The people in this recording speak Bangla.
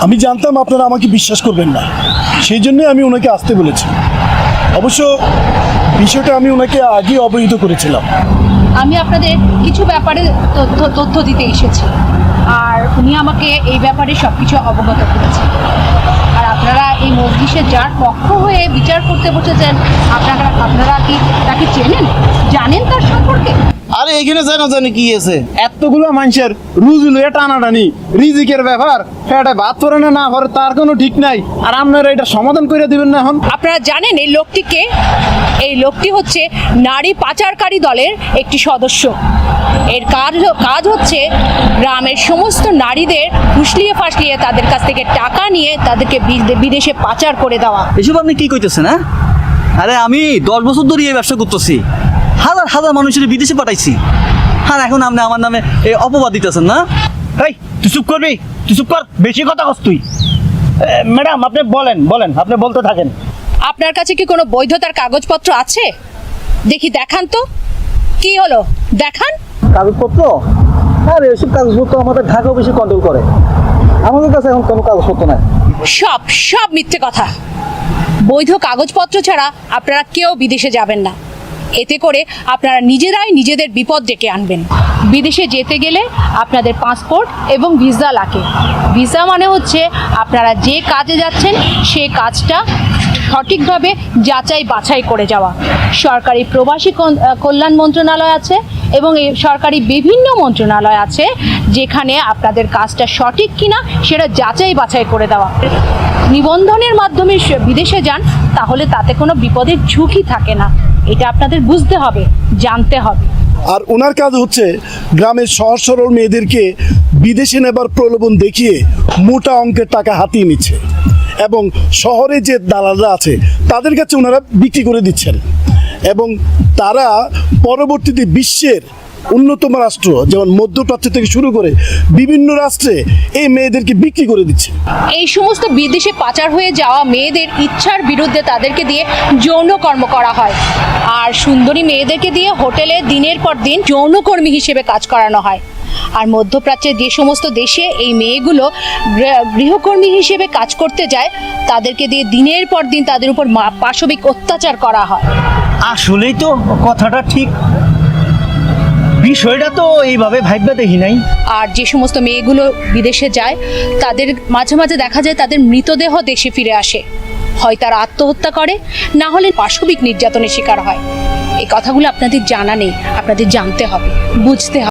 আমি জানতাম আপনারা আমাকে বিশ্বাস করবেন না, সেই জন্যই আমি ওনাকে আসতে বলেছি। অবশ্য বিষয়টা আমি ওনাকে আগেই অবহিত করেছিলাম। আমি আপনাদের কিছু ব্যাপারে তথ্য দিতে এসেছি, আর উনি আমাকে এই ব্যাপারে সব কিছু অবগত করেছেন। আর আপনারা এই মজলিসে যার পক্ষ হয়ে বিচার করতে বসেছেন, আপনারা কি তাকে চেনেন, জানেন তার সম্পর্কে? আরে এখানে জানি কি আছে, এতগুলো মানুষের রুজু লইয়া টানাটানি, রিজিকের ব্যাপার, পেটে ভাত পরে না পরে তার কোনো ঠিক নাই, আর আপনারা এটা সমাধান করে দিবেন না এখন? আপনারা জানেন এই লোকটিকে? এই লোকটি হচ্ছে নারী পাচারকারী দলের একটি সদস্য। এর কাজ হচ্ছে গ্রামের সমস্ত নারীদের ফুসলিয়ে ফাসলিয়ে তাদের কাছ থেকে টাকা নিয়ে তাদেরকে বিদেশে পাচার করে দেওয়া। এসব আপনি কি কইতেছেন? হ্যাঁ, আরে আমি 10 বছর ধরে এই ব্যবসা করতেছি, হাজার হাজার মানুষের বিদেশে পাঠাইছি। হ্যাঁ, এখন আপনি আমার নামে এই অপবাদ দিতেছেন না? এই তুই চুপ করবি, তুই চুপ কর, বেশি কথা কস তুই। ম্যাডাম আপনি বলেন, আপনি বলতে থাকেন। আপনার কাছে কি কোনো বৈধতার কাগজপত্র আছে? দেখি দেখান তো, কি হলো দেখান। কাগজপত্র? আরে এসব কাগজপত্র আমাদের ঢাকা অফিসে কন্ট্রোল করে, আমাদের কাছে এখন কোনো কাগজপত্র নাই। সব মিথ্যে কথা। বৈধ কাগজপত্র ছাড়া আপনারা কেউ বিদেশে যাবেন না। এতে করে আপনারা নিজেরাই নিজেদের বিপদ ডেকে আনবেন। বিদেশে যেতে গেলে আপনাদের পাসপোর্ট এবং ভিসা লাগে। ভিসা মানে হচ্ছে আপনারা যে কাজে যাচ্ছেন সেই কাজটা সঠিকভাবে যাচাই বাছাই করে যাওয়া। সরকারি প্রবাসী কল্যাণ মন্ত্রণালয় আছে এবং এই সরকারি বিভিন্ন মন্ত্রণালয় আছে যেখানে আপনাদের কাজটা সঠিক কিনা সেটা যাচাই বাছাই করে দেওয়া। নিবন্ধনের মাধ্যমে বিদেশে যান, তাহলে তাতে কোনো বিপদের ঝুঁকি থাকে না। এটা আপনাদের বুঝতে হবে, জানতে হবে। আর ওনার কাজ হচ্ছে গ্রামের সহজ সরল মেয়েদেরকে বিদেশে নেবার প্রলোভন দেখিয়ে মোটা অঙ্কের টাকা হাতিয়ে নিচ্ছে, এবং শহরে যে দালালরা আছে তাদের কাছে ওনারা বিক্রি করে দিচ্ছেন, এবং তারা পরবর্তীতে বিশ্বের অন্যতম রাষ্ট্র যেমন মধ্যপ্রাচ্য থেকে শুরু করে বিভিন্ন রাষ্ট্রে এই মেয়েদেরকে বিক্রি করে দিচ্ছে। এই সমস্ত বিদেশে পাচার হয়ে যাওয়া মেয়েদের ইচ্ছার বিরুদ্ধে তাদেরকে দিয়ে যৌনকর্ম করা হয়, আর সুন্দরী মেয়েদেরকে দিয়ে হোটেলে দিনের পর দিন যৌনকর্মী হিসেবে কাজ করানো হয়। আর মধ্যপ্রাচ্যের যে সমস্ত দেশে এই মেয়েগুলো গৃহকর্মী হিসেবে কাজ করতে যায়, তাদেরকে দিয়ে দিনের পর দিন তাদের উপর পাশবিক অত্যাচার করা হয়। আসলেই তো কথাটা ঠিক, বিষয়টা তো এইভাবে ভাববে দেখি নাই। আর যে সমস্ত মেয়েগুলো বিদেশে যায়, তাদের মাঝে মাঝে দেখা যায় তাদের মৃতদেহ দেশে ফিরে আসে। হয় তারা আত্মহত্যা করে, না হলে পাশবিক নির্যাতনের শিকার হয়। এই কথাগুলো আপনাদের জানা নেই, আপনাদের জানতে হবে, বুঝতে হবে।